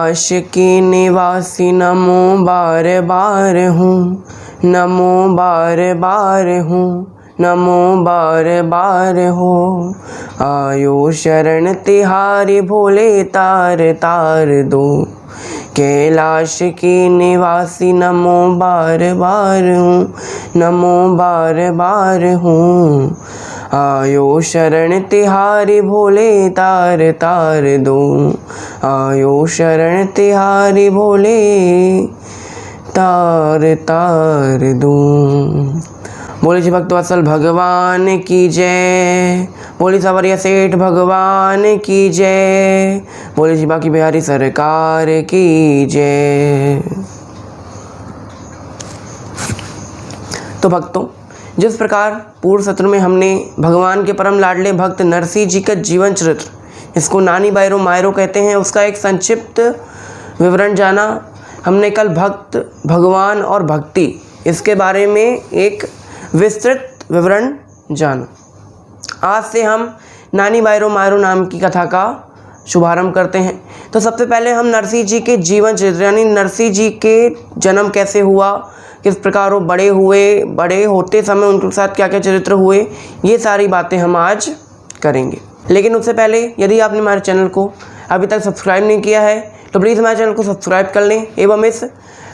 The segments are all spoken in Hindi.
कैलाश की निवासी नमो बार बार हूँ, नमो बार बार हूँ, नमो बार बार हो। आयो शरण तिहारी भोले तार तार दो। कैलाश की निवासी नमो बार बार हूँ, नमो बार बार हूँ। आयो शरण तिहारी भोले तार तार दो। आयो शरण तिहारी भोले तार तार दो। बोले जी भक्तवत्सल भगवान की जय। बोले सवरिया सेठ भगवान की जय। बोले जी बाकी बिहारी सरकार की जय। तो भक्तों, जिस प्रकार पूर्व सत्र में हमने भगवान के परम लाडले भक्त नरसिंह जी का जीवन चरित्र, इसको नानी बायरो मायरो कहते हैं, उसका एक संक्षिप्त विवरण जाना। हमने कल भक्त, भगवान और भक्ति, इसके बारे में एक विस्तृत विवरण जाना। आज से हम नानी बायरो मायरो नाम की कथा का शुभारंभ करते हैं। तो सबसे पहले हम नरसिंह जी के जीवन चरित्र यानी नरसिंह जी के जन्म कैसे हुआ, किस प्रकार वो बड़े हुए, बड़े होते समय उनके साथ क्या क्या चरित्र हुए, ये सारी बातें हम आज करेंगे। लेकिन उससे पहले यदि आपने हमारे चैनल को अभी तक सब्सक्राइब नहीं किया है तो प्लीज़ हमारे चैनल को सब्सक्राइब कर लें एवं इस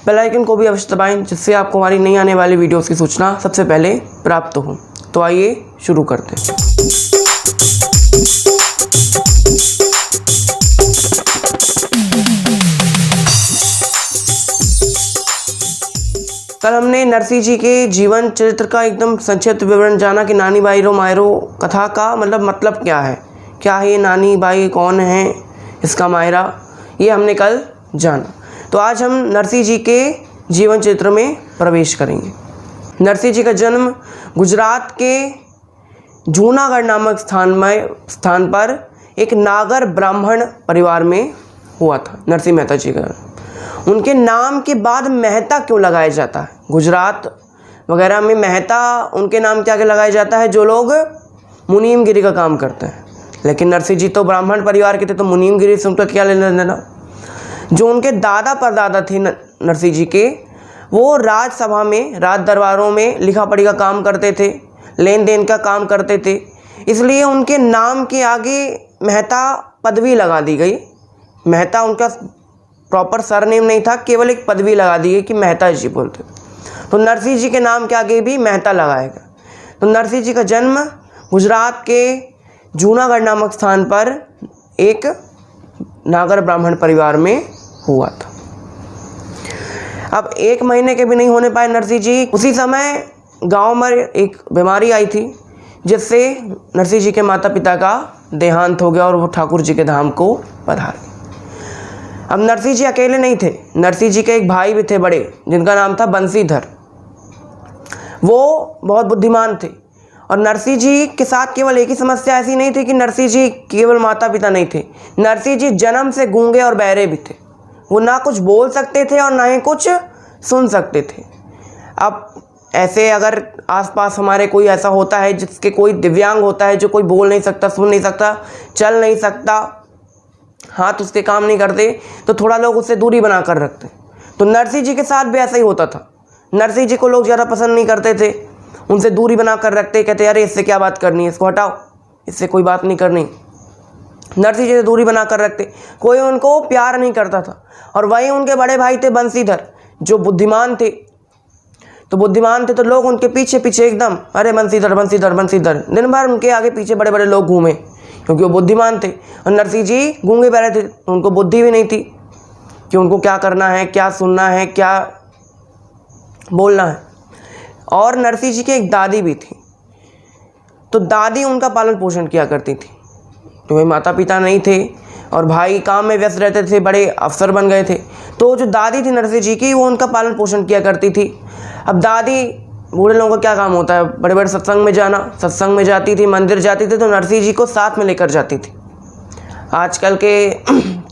बेल आइकन को भी अवश्य दबाएं, जिससे आपको हमारी नई आने वाली वीडियोस की सूचना सबसे पहले प्राप्त हो। तो आइए शुरू करते हैं। कल हमने नरसिंह जी के जीवन चरित्र का एकदम संक्षिप्त विवरण जाना कि नानी बायरो मायरो कथा का मतलब क्या है ये नानी बाई कौन है, इसका मायरा, ये हमने कल जाना। तो आज हम नरसिंह जी के जीवन चरित्र में प्रवेश करेंगे। नरसिंह जी का जन्म गुजरात के जूनागढ़ नामक स्थान पर एक नागर ब्राह्मण परिवार में हुआ था। नरसिंह मेहता जी का उनके नाम के बाद मेहता क्यों लगाया जाता है? गुजरात वगैरह में मेहता उनके नाम के आगे लगाया जाता है जो लोग मुनीमगिरी का काम करते हैं। लेकिन नरसिंह जी तो ब्राह्मण परिवार के थे, तो मुनीमगिरी से उनका क्या लेना देना। जो उनके दादा परदादा थे नरसिंह जी के, वो राजसभा में, राज दरबारों में लिखा पढ़ी का काम करते थे, लेन देन का काम करते थे, इसलिए उनके नाम के आगे मेहता पदवी लगा दी गई। मेहता उनका प्रॉपर सरनेम नहीं था, केवल एक पदवी लगा दी गई कि मेहता जी बोलते। तो नरसिंह जी के नाम के आगे भी मेहता लगाएगा। तो नरसिंह जी का जन्म गुजरात के जूनागढ़ नामक स्थान पर एक नागर ब्राह्मण परिवार में हुआ था। अब 1 महीने के भी नहीं होने पाए नरसिंह जी, उसी समय गांव में एक बीमारी आई थी जिससे नरसिंह जी के माता पिता का देहांत हो गया और वो ठाकुर जी के धाम को पधार गए। अब नरसिंह जी अकेले नहीं थे, नरसिंह जी के एक भाई भी थे बड़े, जिनका नाम था बंसीधर। वो बहुत बुद्धिमान थे और नरसिंह जी के साथ केवल एक ही समस्या ऐसी नहीं थी कि नरसिंह जी केवल माता पिता नहीं थे, नरसिंह जी जन्म से गूंगे और बहरे भी थे। वो ना कुछ बोल सकते थे और ना ही कुछ सुन सकते थे। अब ऐसे अगर आसपास हमारे कोई ऐसा होता है जिसके कोई दिव्यांग होता है, जो कोई बोल नहीं सकता, सुन नहीं सकता, चल नहीं सकता, हाथ उसके काम नहीं करते, तो थोड़ा लोग उससे दूरी बना कर रखते। तो नरसिंह जी के साथ भी ऐसा ही होता था। नरसिंह जी को लोग ज़्यादा पसंद नहीं करते थे, उनसे दूरी बना कर रखते, कहते अरे इससे क्या बात करनी है, इसको हटाओ, इससे कोई बात नहीं करनी। नरसिंह जी से दूरी बना कर रखते, कोई उनको प्यार नहीं करता था। और वहीं उनके बड़े भाई थे बंसीधर, जो बुद्धिमान थे। तो लोग उनके पीछे पीछे एकदम, अरे बंसीधर बंसीधर बंसीधर, दिन भर उनके आगे पीछे बड़े बड़े लोग घूमे, क्योंकि वो बुद्धिमान थे। और नरसिंह जी गूंगे बहरे थे, उनको बुद्धि भी नहीं थी कि उनको क्या करना है, क्या सुनना है, क्या बोलना है। और नरसिंह जी की एक दादी भी थी, तो दादी उनका पालन पोषण किया करती थी, क्योंकि माता पिता नहीं थे और भाई काम में व्यस्त रहते थे, बड़े अफसर बन गए थे। तो जो दादी थी नरसिंह जी की, वो उनका पालन पोषण किया करती थी। अब दादी, बूढ़े लोगों का क्या काम होता है, बड़े बड़े सत्संग में जाना, सत्संग में जाती थी, मंदिर जाती थी, तो नरसिंह जी को साथ में लेकर जाती थी। आजकल के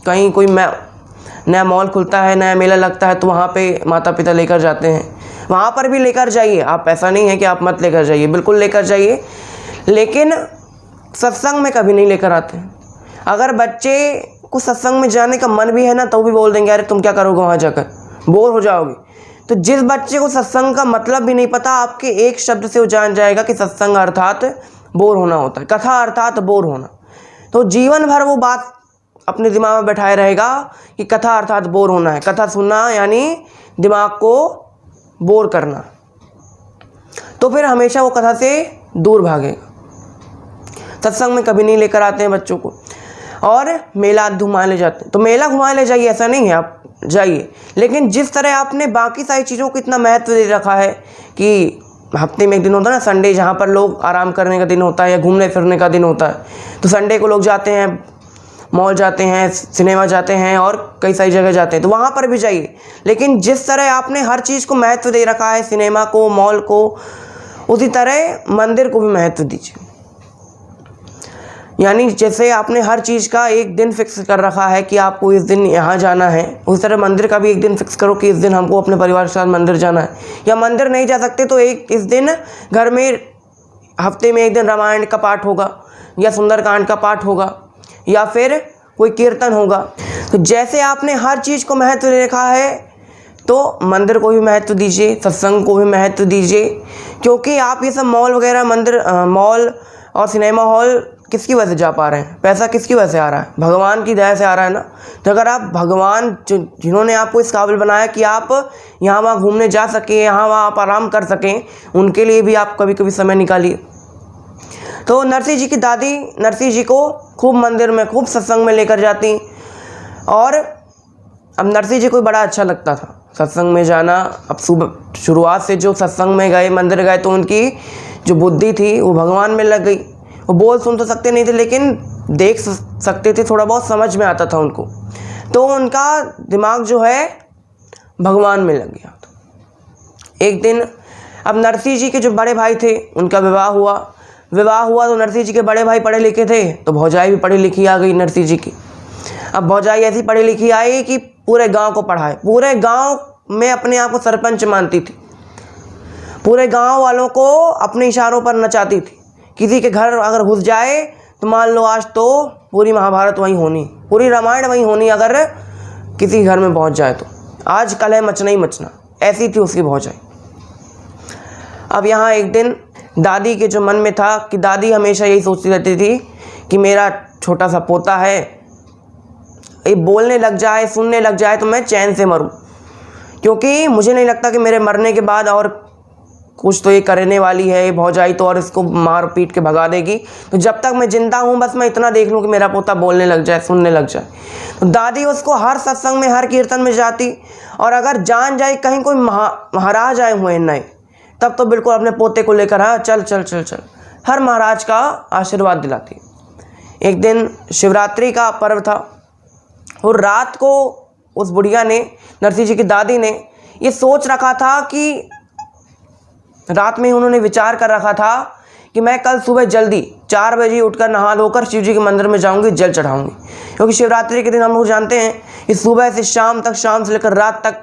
कहीं कोई नया मॉल खुलता है, नया मेला लगता है, तो वहाँ पे माता पिता लेकर जाते हैं, वहाँ पर भी लेकर जाइए आप, ऐसा नहीं है कि आप मत लेकर जाइए, बिल्कुल लेकर जाइए, लेकिन सत्संग में कभी नहीं लेकर आते हैं। अगर बच्चे को सत्संग में जाने का मन भी है ना, तो भी बोल देंगे अरे तुम क्या करोगे वहाँ जाकर, बोर हो जाओगे। तो जिस बच्चे को सत्संग का मतलब भी नहीं पता, आपके एक शब्द से वो जान जाएगा कि सत्संग अर्थात बोर होना होता है, कथा अर्थात बोर होना। तो जीवन भर वो बात अपने दिमाग में बैठाए रहेगा कि कथा अर्थात बोर होना है, कथा सुनना यानी दिमाग को बोर करना। तो फिर हमेशा वो कथा से दूर भागेगा। सत्संग में कभी नहीं लेकर आते हैं बच्चों को, और मेला घुमा ले जाते हैं। तो मेला घुमा ले जाइए, ऐसा नहीं है, आप जाइए, लेकिन जिस तरह आपने बाकी सारी चीज़ों को इतना महत्व दे रखा है कि हफ्ते में एक दिन होता है ना संडे, जहाँ पर लोग आराम करने का दिन होता है या घूमने फिरने का दिन होता है, तो संडे को लोग जाते हैं, मॉल जाते हैं, सिनेमा जाते हैं और कई सारी जगह जाते हैं, तो वहाँ पर भी जाइए। लेकिन जिस तरह आपने हर चीज़ को महत्व दे रखा है, सिनेमा को, मॉल को, उसी तरह मंदिर को भी महत्व दीजिए। यानी जैसे आपने हर चीज़ का एक दिन फिक्स कर रखा है कि आपको इस दिन यहाँ जाना है, उस तरह मंदिर का भी एक दिन फिक्स करो कि इस दिन हमको अपने परिवार के साथ मंदिर जाना है। या मंदिर नहीं जा सकते तो इस दिन घर में हफ्ते में एक दिन रामायण का पाठ होगा या सुंदरकांड का पाठ होगा या फिर कोई कीर्तन होगा। तो जैसे आपने हर चीज़ को महत्व दे रखा है, तो मंदिर को भी महत्व दीजिए, सत्संग को भी महत्व दीजिए। क्योंकि आप ये सब मॉल वगैरह, मॉल और सिनेमा हॉल किसकी वजह से जा पा रहे हैं? पैसा किसकी वजह से आ रहा है? भगवान की दया से आ रहा है ना। तो अगर आप भगवान जिन्होंने आपको इस काबिल बनाया कि आप यहाँ वहाँ घूमने जा सकें, यहाँ वहाँ आप आराम कर सकें, उनके लिए भी आप कभी कभी समय निकालिए। तो नरसिंह जी की दादी नरसिंह जी को खूब मंदिर में, खूब सत्संग में लेकर जाती। और अब नरसिंह जी को बड़ा अच्छा लगता था सत्संग में जाना। अब सुबह शुरुआत से जो सत्संग में गए, मंदिर गए, तो उनकी जो बुद्धि थी वो भगवान में लग गई। वो बोल सुन तो सकते नहीं थे, लेकिन देख सकते थे, थोड़ा बहुत समझ में आता था उनको। तो उनका दिमाग जो है भगवान में लग गया। एक दिन अब नरसिंह जी के जो बड़े भाई थे, उनका विवाह हुआ तो नरसिंह जी के बड़े भाई पढ़े लिखे थे, तो भौजाई भी पढ़ी लिखी आ गई नरसिंह जी की। अब भौजाई ऐसी पढ़ी लिखी आई कि पूरे गांव को पढ़ाए, पूरे गांव में अपने आप को सरपंच मानती थी, पूरे गांव वालों को अपने इशारों पर नचाती थी। किसी के घर अगर घुस जाए तो मान लो आज तो पूरी महाभारत वहीं होनी, पूरी रामायण वहीं होनी, अगर किसी घर में पहुंच जाए तो आज कल है मचना ही मचना। ऐसी थी उसकी भौजाई। अब यहाँ एक दिन दादी के जो मन में था कि दादी हमेशा यही सोचती रहती थी कि मेरा छोटा सा पोता है, ये बोलने लग जाए, सुनने लग जाए तो मैं चैन से मरूं, क्योंकि मुझे नहीं लगता कि मेरे मरने के बाद और कुछ तो ये करने वाली है ये भौजाई, तो और इसको मार पीट के भगा देगी। तो जब तक मैं जिंदा हूँ बस मैं इतना देख लूँ कि मेरा पोता बोलने लग जाए, सुनने लग जाए। तो दादी उसको हर सत्संग में, हर कीर्तन में जाती, और अगर जान जाए कहीं कोई महाराज आए हुए नए, तब तो बिल्कुल अपने पोते को लेकर हाँ चल चल चल चल, हर महाराज का आशीर्वाद दिलाती। एक दिन शिवरात्रि का पर्व था और रात को उस बुढ़िया ने, नरसिंह जी की दादी ने, ये सोच रखा था कि रात में उन्होंने विचार कर रखा था कि मैं कल सुबह जल्दी 4 बजे उठकर नहा धोकर शिव जी के मंदिर में जाऊंगी, जल चढ़ाऊंगी। क्योंकि शिवरात्रि के दिन हम लोग जानते हैं कि सुबह से शाम तक, शाम से लेकर रात तक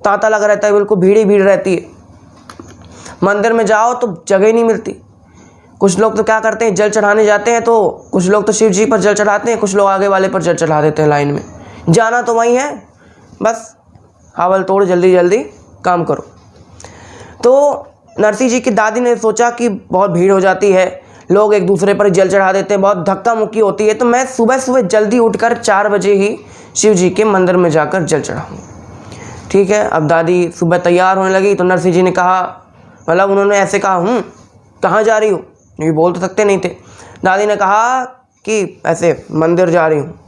तांता लगा रहता है, बिल्कुल भीड़ ही भीड़ रहती है। मंदिर में जाओ तो जगह ही नहीं मिलती। कुछ लोग तो क्या करते हैं, जल चढ़ाने जाते हैं, तो कुछ लोग तो शिव जी पर जल चढ़ाते हैं, कुछ लोग आगे वाले पर जल चढ़ा देते हैं लाइन में। जाना तो वहीं है, बस हावल तोड़, जल्दी जल्दी काम करो। तो नरसिंह जी की दादी ने सोचा कि बहुत भीड़ हो जाती है, लोग एक दूसरे पर जल चढ़ा देते हैं, बहुत धक्का मुक्की होती है, तो मैं सुबह सुबह जल्दी उठकर 4 बजे ही शिव जी के मंदिर में जाकर जल चढ़ाऊंगी। ठीक है। अब दादी सुबह तैयार होने लगी तो नरसिंह जी ने कहा, मतलब उन्होंने ऐसे कहा, कहाँ जा रही हो? ये बोल तो सकते नहीं थे। दादी ने कहा कि ऐसे मंदिर जा रही हूँ।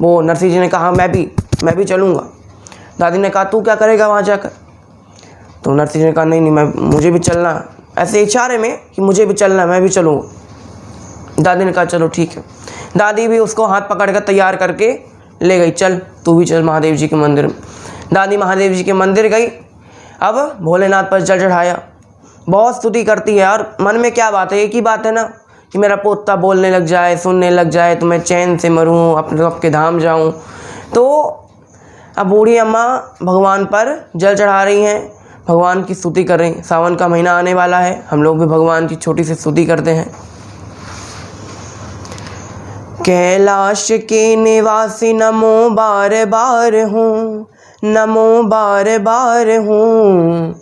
वो नरसिंह जी ने कहा मैं भी चलूँगा। दादी ने कहा तू क्या करेगा वहाँ जाकर? तो नरसिंह जी ने कहा नहीं मुझे भी चलना, ऐसे इशारे में कि मुझे भी चलना, मैं भी चलूँगा। दादी ने कहा चलो ठीक है। दादी भी उसको हाथ पकड़ कर तैयार करके ले गई, चल तू भी चल महादेव जी के मंदिर में। दादी महादेव जी के मंदिर गई, अब भोलेनाथ पर जल चढ़ाया, बहुत स्तुति करती है। और मन में क्या बात है, एक ही बात है ना कि मेरा पोता बोलने लग जाए, सुनने लग जाए, तो मैं चैन से मरूं, अपने रब के धाम जाऊं। तो अब बूढ़ी अम्मा भगवान पर जल चढ़ा रही हैं, भगवान की स्तुति कर रही हैं। सावन का महीना आने वाला है, हम लोग भी भगवान की छोटी सी स्तुति करते हैं। कैलाश के निवासी नमो बार बार हूँ, नमो बार बार हूँ।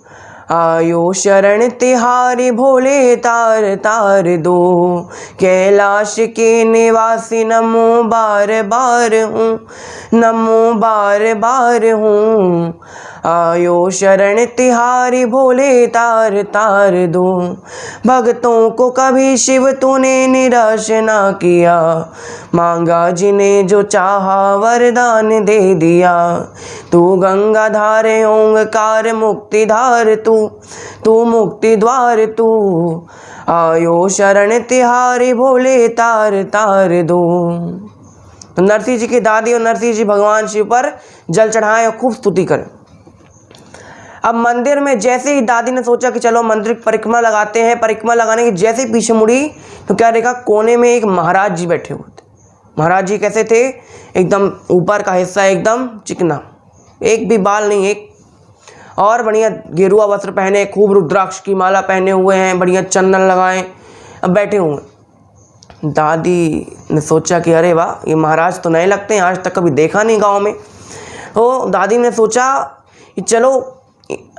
आयो शरण तिहारी भोले तार तार दो। कैलाश के निवासी नमो बार बार हूँ, नमो बार बार हूँ। आयो शरण तिहारी भोले तार तार दो। भक्तों को कभी शिव तूने निराश ना किया, मांगा जिन्हें जो चाहा वरदान दे दिया। तू गंगाधार ओंकार मुक्तिधार तू मुक्ति द्वार तू। आयो शरण तिहारी भोले तार तार दो। तो नरसिंह जी की दादी और नरसिंह जी भगवान शिव पर जल चढ़ाएं और खूब स्तुति करें। अब मंदिर में जैसे ही दादी ने सोचा कि चलो मंदिर की परिक्रमा लगाते हैं, परिक्रमा लगाने की जैसे ही पीछे मुड़ी तो क्या देखा, कोने में एक महाराज जी बैठे हुए थे। महाराज जी कैसे थे, एकदम ऊपर का हिस्सा एकदम चिकना, एक भी बाल नहीं, एक और बढ़िया गेरुआ वस्त्र पहने, खूब रुद्राक्ष की माला पहने हुए हैं, बढ़िया चंदन लगाए, अब बैठे हुए हैं। दादी ने सोचा कि अरे वाह, ये महाराज तो नए लगते हैं, आज तक कभी देखा नहीं गांव में। तो दादी ने सोचा कि चलो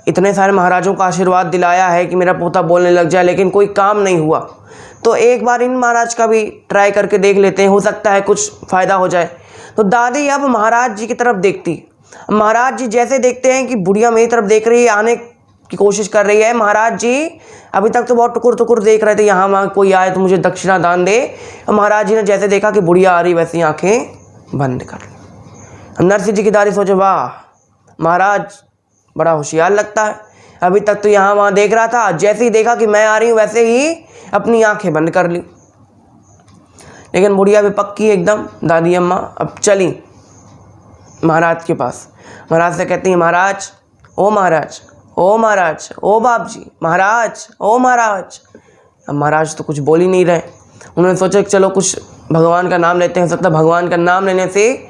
इतने सारे महाराजों का आशीर्वाद दिलाया है कि मेरा पोता बोलने लग जाए, लेकिन कोई काम नहीं हुआ, तो एक बार इन महाराज का भी ट्राई करके देख लेते हैं, हो सकता है कुछ फ़ायदा हो जाए। तो दादी अब महाराज जी की तरफ देखती। महाराज जी जैसे देखते हैं कि बुढ़िया मेरी तरफ देख रही है, आने की कोशिश कर रही है। महाराज जी अभी तक तो बहुत टुकुर टुकुर देख रहे थे, यहाँ वहाँ कोई आए तो मुझे दक्षिणा दान दे। महाराज जी ने जैसे देखा कि बुढ़िया आ रही, वैसी आँखें बंद कर ली। नरसिंह जी की दादी सोचे, वाह महाराज बड़ा होशियार लगता है, अभी तक तो यहाँ वहाँ देख रहा था, जैसे ही देखा कि मैं आ रही हूँ वैसे ही अपनी आंखें बंद कर ली। लेकिन बुढ़िया भी पक्की एकदम, दादी अम्मा अब चली महाराज के पास। महाराज से कहती है, महाराज ओ महाराज, ओ महाराज, ओ बाप जी, महाराज ओ महाराज। अब महाराज तो कुछ बोल ही नहीं रहे। उन्होंने सोचा कि चलो कुछ भगवान का नाम लेते हैं, हो सकता है भगवान का नाम लेने से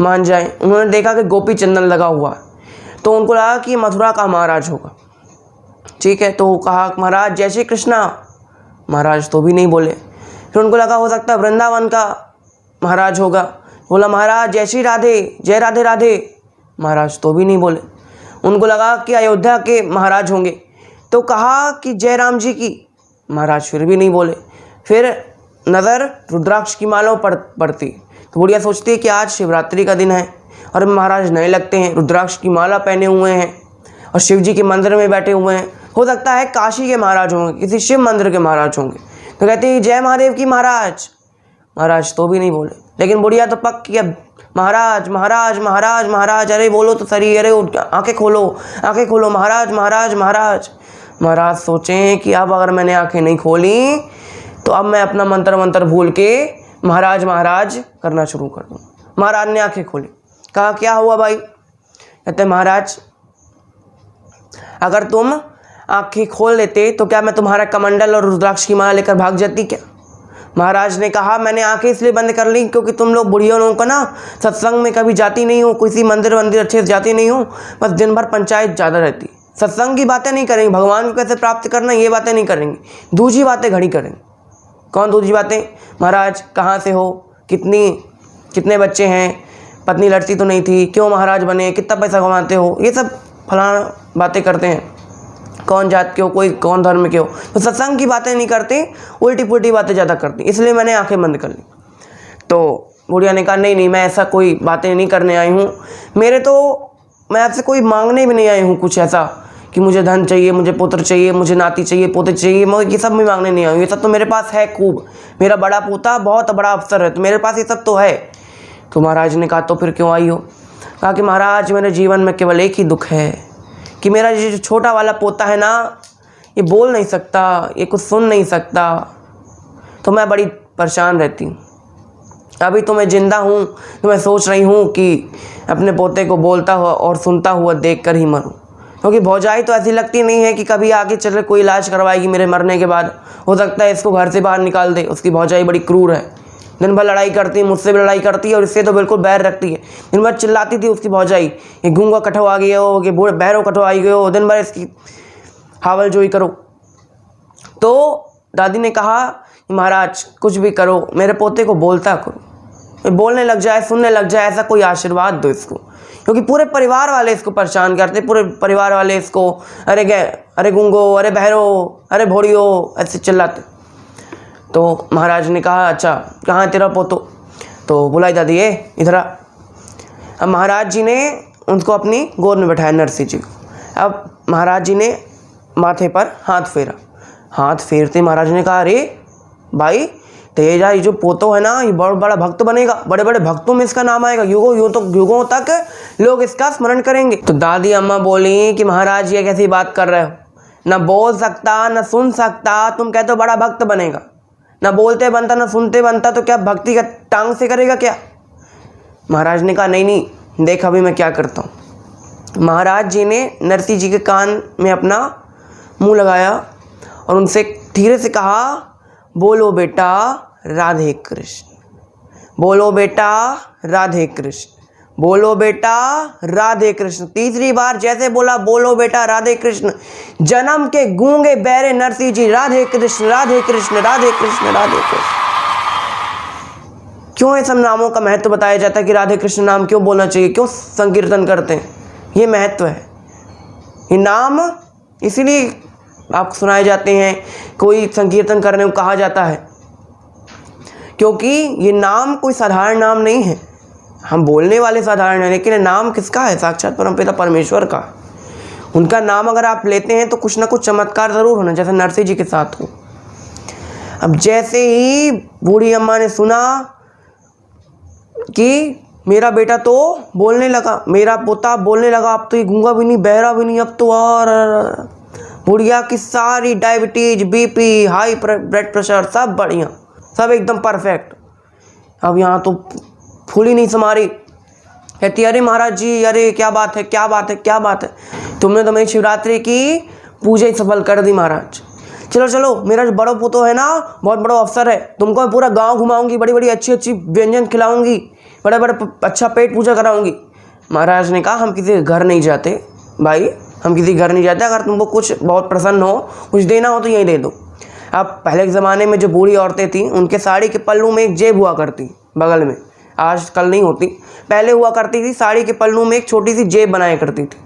मान जाए। उन्होंने देखा कि गोपी चंदन लगा हुआ, तो उनको लगा कि मथुरा का महाराज होगा। ठीक है, तो कहा महाराज जय श्री कृष्णा। महाराज तो भी नहीं बोले। फिर उनको लगा हो सकता है वृंदावन का महाराज होगा। बोला महाराज जय श्री राधे, जय राधे राधे। महाराज तो भी नहीं बोले। उनको लगा कि अयोध्या के महाराज होंगे, तो कहा कि जय राम जी की। महाराज फिर भी नहीं बोले। फिर नज़र रुद्राक्ष की मालाओं पर पड़ती, तो बुढ़िया सोचती है कि आज शिवरात्रि का दिन है और महाराज नए लगते हैं, रुद्राक्ष की माला पहने हुए हैं और शिव जी के मंदिर में बैठे हुए हैं, हो सकता है काशी के महाराज होंगे, किसी शिव मंदिर के महाराज होंगे। तो कहते हैं जय महादेव की महाराज। महाराज तो भी नहीं बोले। लेकिन बुढ़िया तो पक्की, अब महाराज महाराज महाराज महाराज, अरे बोलो तो सही, अरे आंखें खोलो, आंखें खोलो, महाराज महाराज महाराज। महाराज सोचें कि अब अगर मैंने आंखें नहीं खोली तो अब मैं अपना मंत्र भूल के महाराज महाराज करना शुरू कर दूँ। महाराज ने आंखें खोली। कहा क्या हुआ भाई? कहते महाराज अगर तुम आंखें खोल लेते तो क्या मैं तुम्हारा कमंडल और रुद्राक्ष की माला लेकर भाग जाती क्या? महाराज ने कहा मैंने आंखें इसलिए बंद कर ली क्योंकि तुम लोग बुढ़ियों लोगों को ना सत्संग में कभी जाती नहीं हो, किसी मंदिर अच्छे से जाती नहीं हो, बस दिन भर पंचायत ज़्यादा रहती। सत्संग की बातें नहीं करेंगे, भगवान को कैसे प्राप्त करना ये बातें नहीं करेंगे, दूसरी बातें घड़ी करेंगे। कौन दूसरी बातें? महाराज कहाँ से हो, कितने बच्चे हैं, पत्नी लड़ती तो नहीं थी, क्यों महाराज बने, कितना पैसा कमाते हो, ये सब फलाना बातें करते हैं। कौन जात के हो, कोई कौन धर्म के हो, तो सत्संग की बातें नहीं करते, उल्टी पुल्टी बातें ज़्यादा करती, इसलिए मैंने आंखें बंद कर ली। तो बुढ़िया ने कहा नहीं मैं ऐसा कोई बातें नहीं करने आई हूँ, मैं आपसे कोई मांगने भी नहीं आई हूँ कुछ ऐसा कि मुझे धन चाहिए, मुझे पुत्र चाहिए, मुझे नाती चाहिए, पोते चाहिए, मैं ये सब भी मांगने नहीं आई हूँ। ये सब तो मेरे पास है खूब, मेरा बड़ा पोता बहुत बड़ा अफसर है, तो मेरे पास ये सब तो है। तो महाराज ने कहा तो फिर क्यों आई हो? कहा कि महाराज मेरे जीवन में केवल एक ही दुख है कि मेरा ये जो छोटा वाला पोता है ना, ये बोल नहीं सकता, ये कुछ सुन नहीं सकता, तो मैं बड़ी परेशान रहती हूँ। अभी तो मैं जिंदा हूँ तो मैं सोच रही हूँ कि अपने पोते को बोलता हुआ और सुनता हुआ देख कर ही मरूँ, क्योंकि भौजाई तो ऐसी लगती नहीं है कि कभी आगे चल कोई इलाज करवाएगी मेरे मरने के बाद। हो सकता है इसको घर से बाहर निकाल दे। उसकी भौजाई बड़ी क्रूर है, दिन भर लड़ाई करती है, मुझसे भी लड़ाई करती है और इससे तो बिल्कुल बैर रखती है। दिन भर चिल्लाती थी उसकी भौजाई, ये गूंगा कठो आ गया हो, कि बहरो कठो आई गए हो, दिन भर इसकी हावल जोई करो। तो दादी ने कहा महाराज कुछ भी करो, मेरे पोते को बोलता करो, बोलने लग जाए, सुनने लग जाए, ऐसा कोई आशीर्वाद दो इसको, क्योंकि पूरे परिवार वाले इसको परेशान करते, पूरे परिवार वाले इसको अरे गूंगो, अरे बहरो, अरे भोड़ियो ऐसे चिल्लाते। तो महाराज ने कहा अच्छा कहाँ है तेरा पोतो? तो बुलाई दादी ये इधर आ। अब महाराज जी ने उनको अपनी गोद में बैठाया, नरसिंह जी को। अब महाराज जी ने माथे पर हाथ फेरा, हाथ फेरते महाराज ने कहा अरे भाई तेजा, ये जो पोतो है ना ये बहुत बड़ा भक्त बनेगा, बड़े बड़े भक्तों में इसका नाम आएगा, युगों तक लोग इसका स्मरण करेंगे। तो दादी अम्मा बोली कि महाराज ये कैसी बात कर रहे हो, ना बोल सकता ना सुन सकता, तुम कहते हो बड़ा भक्त बनेगा, ना बोलते बनता ना सुनते बनता, तो क्या भक्ति का टांग से करेगा क्या? महाराज ने कहा नहीं देख अभी मैं क्या करता हूँ। महाराज जी ने नरसिंह जी के कान में अपना मुंह लगाया और उनसे धीरे से कहा बोलो बेटा राधे कृष्ण, बोलो बेटा राधे कृष्ण, बोलो बेटा राधे कृष्ण। तीसरी बार जैसे बोला बोलो बेटा राधे कृष्ण, जन्म के गूंगे बहरे नरसिंह जी राधे कृष्ण राधे कृष्ण राधे कृष्ण राधे कृष्ण। क्यों ये सब नामों का महत्व बताया जाता है कि राधे कृष्ण नाम क्यों बोलना चाहिए, क्यों संकीर्तन करते हैं? ये महत्व है, ये नाम इसीलिए आपको सुनाए जाते हैं, कोई संकीर्तन करने को कहा जाता है, क्योंकि ये नाम कोई साधारण नाम नहीं है। हम बोलने वाले साधारण हैं, लेकिन नाम किसका है? साक्षात परमपिता परमेश्वर का। उनका नाम अगर आप लेते हैं तो कुछ ना कुछ चमत्कार ज़रूर होना, जैसे नरसिंह जी के साथ हो। अब जैसे ही बूढ़ी अम्मा ने सुना कि मेरा बेटा तो बोलने लगा, मेरा पोता बोलने लगा, अब तो ये गूंगा भी नहीं बहरा भी नहीं, अब तो और बुढ़िया की सारी diabetes, BP, high blood pressure सब बढ़िया, सब एकदम परफेक्ट। अब यहाँ तो फूली नहीं समारी, कहती अरे महाराज जी अरे क्या बात है क्या बात है क्या बात है, तुमने तो मेरी शिवरात्रि की पूजा ही सफल कर दी महाराज। चलो चलो मेरा जो बड़ा पोतो है ना बहुत बड़ा अफसर है, तुमको मैं पूरा गांव घुमाऊंगी, बड़ी बड़ी अच्छी अच्छी व्यंजन खिलाऊंगी, बड़े बड़े अच्छा पेट पूजा कराऊंगी। महाराज ने कहा हम किसी के घर नहीं जाते भाई, हम किसी घर नहीं जाते, अगर तुमको कुछ बहुत प्रसन्न हो, कुछ देना हो तो यहीं दे दो। अब पहले के ज़माने में जो बूढ़ी औरतें थीं उनके साड़ी के पल्लू में एक जेब हुआ करती बगल में, आज कल नहीं होती, पहले हुआ करती थी, साड़ी के पल्लू में एक छोटी सी जेब बनाया करती थी।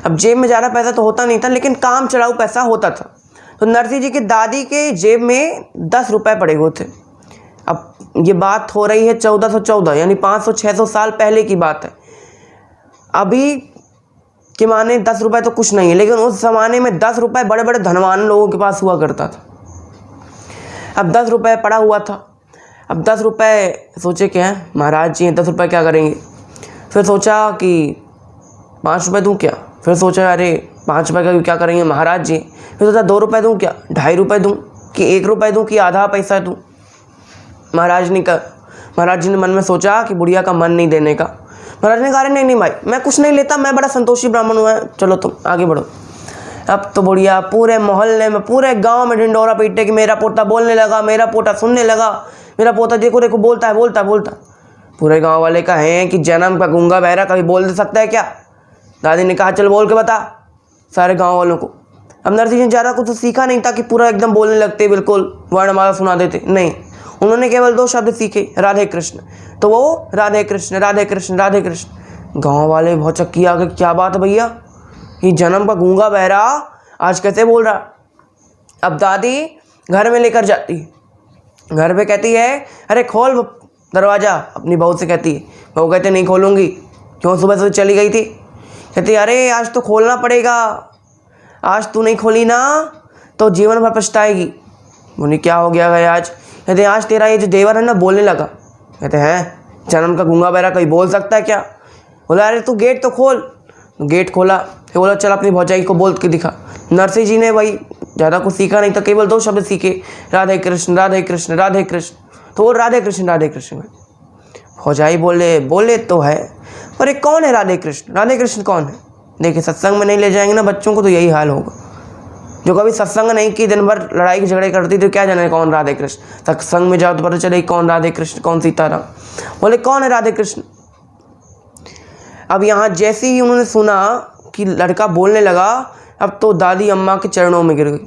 अब जेब में ज़्यादा पैसा तो होता नहीं था, लेकिन काम चलाऊ पैसा होता था। तो नरसिंह जी की दादी के जेब में 10 रुपये पड़े हुए थे। अब ये बात हो रही है 1414 यानी 500-600 साल पहले की बात है। अभी के माने 10 रुपये तो कुछ नहीं है, लेकिन उस ज़माने में 10 रुपये बड़े बड़े धनवान लोगों के पास हुआ करता था। अब 10 रुपये पड़ा हुआ था। अब 10 रुपये सोचे क्या है महाराज जी 10 रुपये क्या करेंगे, फिर सोचा कि 5 रुपये दूँ क्या, फिर सोचा अरे 5 रुपये का क्या करेंगे महाराज जी, फिर सोचा 2 रुपये दूँ क्या, 2.5 रुपये दूँ कि 1 रुपये दूँ कि आधा पैसा दूँ। महाराज जी ने मन में सोचा कि बुढ़िया का मन नहीं देने का। महाराज ने कहा अरे नहीं भाई मैं कुछ नहीं लेता, मैं बड़ा संतोषी ब्राह्मण हुआ है, चलो तुम आगे बढ़ो। अब तो बुढ़िया पूरे मोहल्ले में पूरे गांव में ढिंडोरा पीटे कि मेरा पोता बोलने लगा, मेरा पोता सुनने लगा, मेरा पोता देखो देखो बोलता है। पूरे गांव वाले कहें कि जन्म का गूंगा बहरा कभी बोल सकता है क्या? दादी ने कहा चल बोल के बता सारे गाँव वालों को। अब नरसिंह जी ज़्यादा कुछ तो सीखा नहीं था कि पूरा एकदम बोलने लगते, बिल्कुल वर्णमाला सुना देते, नहीं, उन्होंने केवल 2 शब्द सीखे राधे कृष्ण। तो वो राधे कृष्ण राधे कृष्ण राधे कृष्ण। गांव वाले बहुत चक्की आ गए, क्या बात है भैया, ये जन्म का गूंगा बहरा आज कैसे बोल रहा। अब दादी घर में लेकर जाती, घर पे कहती है अरे खोल दरवाज़ा, अपनी बहू से कहती है। बहू कहते नहीं खोलूँगी, क्यों सुबह से चली गई थी। कहती अरे आज तो खोलना पड़ेगा, आज तू नहीं खोली ना तो जीवन भर पछताएगी। बोली क्या हो गया भाई आज? कहते आज तेरा ये जो देवर है ना बोलने लगा। कहते हैं जन्म का गूंगा बहरा कहीं बोल सकता है क्या? बोला अरे तू गेट तो खोल। गेट खोला, फिर बोला चल अपनी भौजाई को बोल के दिखा। नरसिंह जी ने भाई ज़्यादा कुछ सीखा नहीं था, केवल 2 शब्द सीखे राधे कृष्ण राधे कृष्ण राधे कृष्ण। तो वो राधे कृष्ण। भौजाई बोले तो है, पर एक कौन है राधे कृष्ण कौन है? देखिए सत्संग में नहीं ले जाएंगे ना बच्चों को तो यही हाल होगा। जो कभी सत्संग नहीं की, दिन भर लड़ाई झगड़े करती थी, क्या जाने कौन राधे कृष्ण। सत्संग में जाओ तो पता चले कौन राधे कृष्ण कौन सीताराम। बोले कौन है राधे कृष्ण। अब यहाँ जैसे ही उन्होंने सुना कि लड़का बोलने लगा, अब तो दादी अम्मा के चरणों में गिर गई।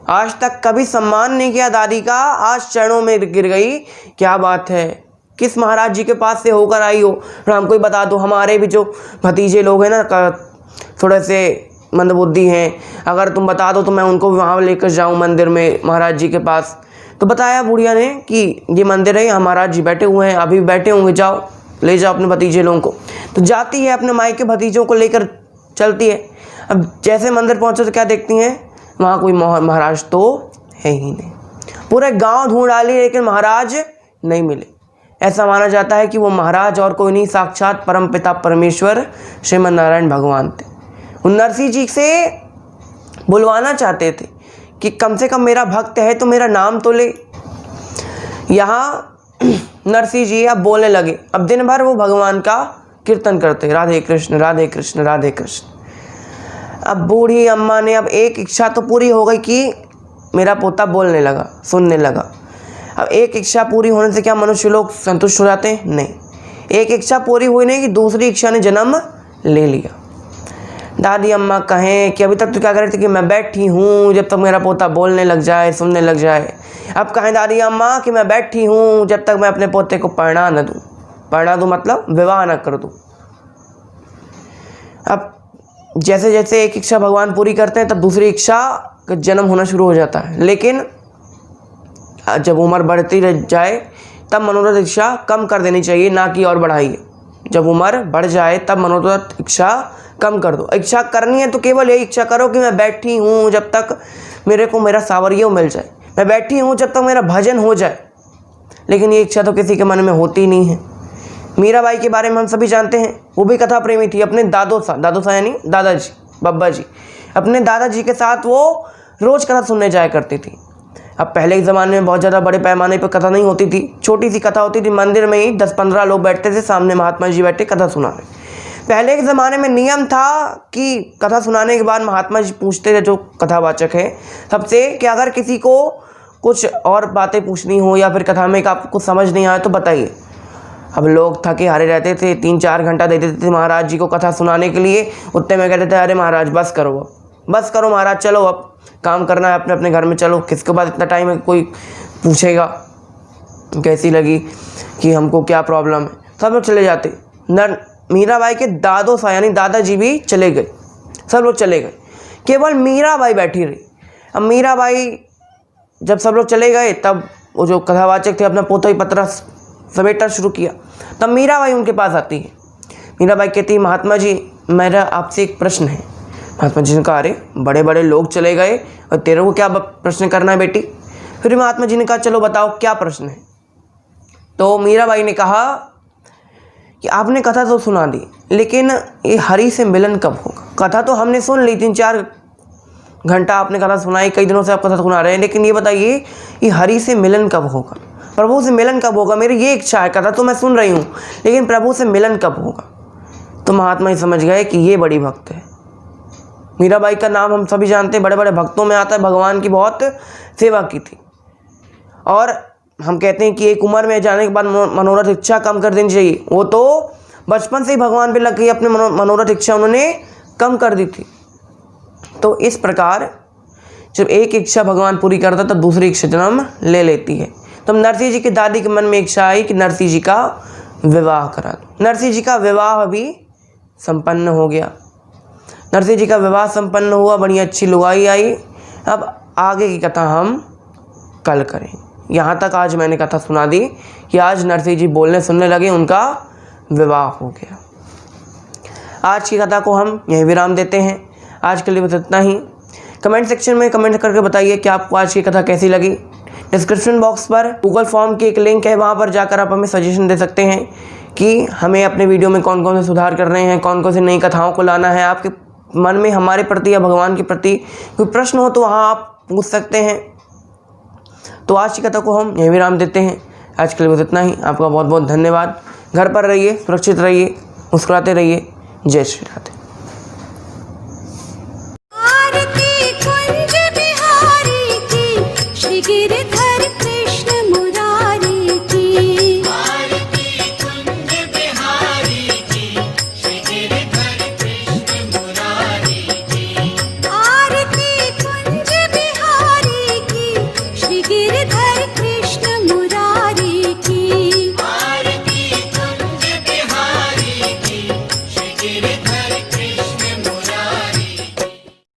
आज तक कभी सम्मान नहीं किया दादी का, आज चरणों में गिर गई। क्या बात है, किस महाराज जी के पास से होकर आई हो? और हमको ही बता दो, हमारे भी जो भतीजे लोग हैं ना थोड़े से मंदबुद्धि हैं, अगर तुम बता दो तो मैं उनको भी वहाँ लेकर जाऊँ मंदिर में महाराज जी के पास। तो बताया बुढ़िया ने कि ये मंदिर है, यहाँ महाराज जी बैठे हुए हैं, अभी बैठे होंगे, जाओ ले जाओ अपने भतीजे लोगों को। तो जाती है अपने मायके भतीजों को लेकर चलती है। अब जैसे मंदिर पहुँचे तो क्या देखती हैं, वहाँ कोई महाराज तो है ही नहीं। पूरे गांव ढूंढ डाली लेकिन महाराज नहीं मिले। ऐसा माना जाता है कि वो महाराज और कोई नहीं, साक्षात परमपिता परमेश्वर श्रीमन नारायण भगवान थे। वो नरसिंह जी से बुलवाना चाहते थे कि कम से कम मेरा भक्त है तो मेरा नाम तो ले। यहाँ नरसिंह जी अब बोलने लगे। अब दिन भर वो भगवान का कीर्तन करते, राधे कृष्ण राधे कृष्ण राधे कृष्ण। अब बूढ़ी अम्मा ने अब एक इच्छा तो पूरी हो गई कि मेरा पोता बोलने लगा, सुनने लगा। अब एक इच्छा पूरी होने से क्या मनुष्य लोग संतुष्ट हो जाते हैं? नहीं। एक इच्छा पूरी हुई नहीं कि दूसरी इच्छा ने जन्म ले लिया। दादी अम्मा कहें कि अभी तक तो क्या कर रही थी कि मैं बैठी हूँ जब तक मेरा पोता बोलने लग जाए, सुनने लग जाए। अब कहें दादी अम्मा कि मैं बैठी हूँ जब तक मैं अपने पोते को पढ़ा न दूँ। पढ़ा दूँ मतलब विवाह न कर दूँ। अब जैसे जैसे एक इच्छा भगवान पूरी करते हैं तब दूसरी इच्छा का जन्म होना शुरू हो जाता है। लेकिन जब उम्र बढ़ती रह जाए तब मनोरथ इच्छा कम कर देनी चाहिए, ना कि और बढ़ाइए। जब उम्र बढ़ जाए तब मनोरथ इच्छा कम कर दो। इच्छा करनी है तो केवल यही इच्छा करो कि मैं बैठी हूँ जब तक मेरे को मेरा सावरियों मिल जाए, मैं बैठी हूँ जब तक मेरा भजन हो जाए। लेकिन ये इच्छा तो किसी के मन में होती नहीं है। मीराबाई के बारे में हम सभी जानते हैं, वो भी कथा प्रेमी थी। अपने दादोसा यानी दादाजी, बब्बा जी, अपने दादाजी के साथ वो रोज़ कथा सुनने जाया करती थी। अब पहले के ज़माने में बहुत ज़्यादा बड़े पैमाने पर कथा नहीं होती थी, छोटी सी कथा होती थी। मंदिर में ही 10-15 लोग बैठते थे, सामने महात्मा जी बैठे कथा सुनाने। पहले के ज़माने में नियम था कि कथा सुनाने के बाद महात्मा जी पूछते थे जो कथावाचक है सबसे कि अगर किसी को कुछ और बातें पूछनी हो या फिर कथा में आपको कुछ समझ नहीं आया तो बताइए। अब लोग थके हारे रहते थे, 3-4 घंटा दे देते थे महाराज जी को कथा सुनाने के लिए। उतने में कहते थे अरे महाराज बस करो, अब बस करो महाराज, चलो अब काम करना है, अपने अपने घर में चलो। किसके पास इतना टाइम है, कोई पूछेगा कैसी लगी कि हमको क्या प्रॉब्लम है। सब लोग चले जाते। मीराबाई के दादोसा यानी दादाजी भी चले गए, सब लोग चले गए, केवल मीराबाई बैठी रही। अब मीराबाई जब सब लोग चले गए तब वो जो कथावाचक थे अपना पोथा ही पत्रा समेटना शुरू किया। तब मीराबाई उनके पास आती है। मीराबाई कहती है महात्मा जी मेरा आपसे एक प्रश्न है। महात्मा जी ने कहा अरे बड़े बड़े लोग चले गए और तेरे को क्या प्रश्न करना है बेटी? फिर महात्मा जी ने कहा चलो बताओ क्या प्रश्न है। तो मीराबाई ने कहा कि आपने कथा तो सुना दी, लेकिन ये हरि से मिलन कब होगा? कथा तो हमने सुन ली, 3-4 घंटा आपने कथा सुनाई, कई दिनों से आप कथा सुना रहे हैं, लेकिन ये बताइए ये हरि से मिलन कब होगा, प्रभु से मिलन कब होगा? मेरी ये इच्छा है, कथा तो मैं सुन रही हूँ लेकिन प्रभु से मिलन कब होगा? तो महात्मा ही समझ गए कि ये बड़ी भक्त है। मीराबाई का नाम हम सभी जानते हैं, बड़े बड़े भक्तों में आता है, भगवान की बहुत सेवा की थी। और हम कहते हैं कि एक उम्र में जाने के बाद मनोरथ इच्छा कम कर देनी चाहिए। वो तो बचपन से ही भगवान पे लग गई, अपने मनोरथ इच्छा उन्होंने कम कर दी थी। तो इस प्रकार जब एक इच्छा भगवान पूरी करता तब दूसरी इच्छा जन्म ले लेती है। तब नरसिंह जी की दादी के मन में इच्छा आई कि नरसिंह जी का विवाह करा दो। नरसिंह जी का विवाह भी संपन्न हो गया। नरसिंह जी का विवाह संपन्न हुआ, बड़ी अच्छी लुगाई आई। अब आगे की कथा हम कल करें। यहाँ तक आज मैंने कथा सुना दी कि आज नरसिंह जी बोलने सुनने लगे, उनका विवाह हो गया। आज की कथा को हम यहीं विराम देते हैं। आज के लिए बस इतना ही। कमेंट सेक्शन में कमेंट करके बताइए कि आपको आज की कथा कैसी लगी। डिस्क्रिप्शन बॉक्स पर गूगल फॉर्म की एक लिंक है, वहाँ पर जाकर आप हमें सजेशन दे सकते हैं कि हमें अपने वीडियो में कौन कौन से सुधार करने हैं, कौन कौन सी नई कथाओं को लाना है। आपके मन में हमारे प्रति या भगवान के प्रति कोई प्रश्न हो तो वहाँ आप पूछ सकते हैं। तो आज की कथा को हम यहीं विराम देते हैं। आज के लिए बस इतना ही। आपका बहुत बहुत धन्यवाद। घर पर रहिए, सुरक्षित रहिए, मुस्कुराते रहिए। जय श्री राधे।